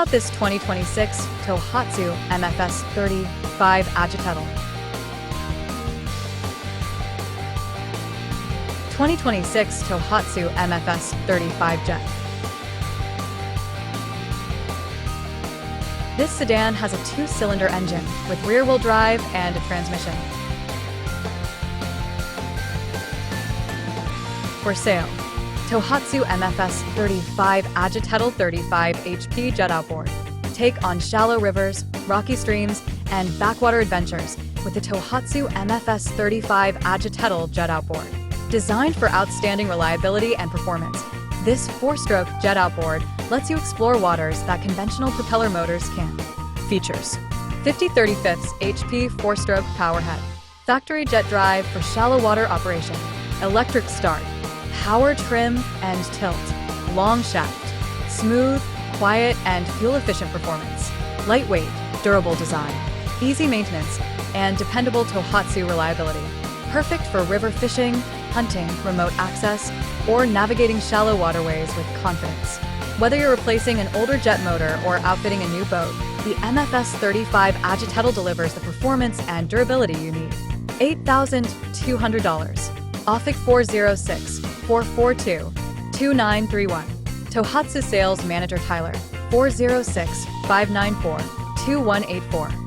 out this 2026 Tohatsu MFS35AJETETL. 2026 Tohatsu MFS35 Jet. This sedan has a 2-cylinder engine with rear-wheel drive and a transmission. For sale, Tohatsu MFS35AJETETL 35 HP Jet Outboard. Take on shallow rivers, rocky streams, and backwater adventures with the Tohatsu MFS35AJETETL Jet Outboard. Designed for outstanding reliability and performance, this 4-stroke jet outboard lets you explore waters that conventional propeller motors can't. Features: 50/35 HP 4-stroke powerhead, factory jet drive for shallow water operation, electric start, power trim and tilt, long shaft, smooth, quiet, and fuel-efficient performance, lightweight, durable design, easy maintenance, and dependable Tohatsu reliability. Perfect for river fishing, hunting, remote access, or navigating shallow waterways with confidence. Whether you're replacing an older jet motor or outfitting a new boat, the MFS35AJETETL delivers the performance and durability you need. $8,200. OFFIC 406-442-2931. Tohatsu Sales Manager Tyler, 406-594-2184.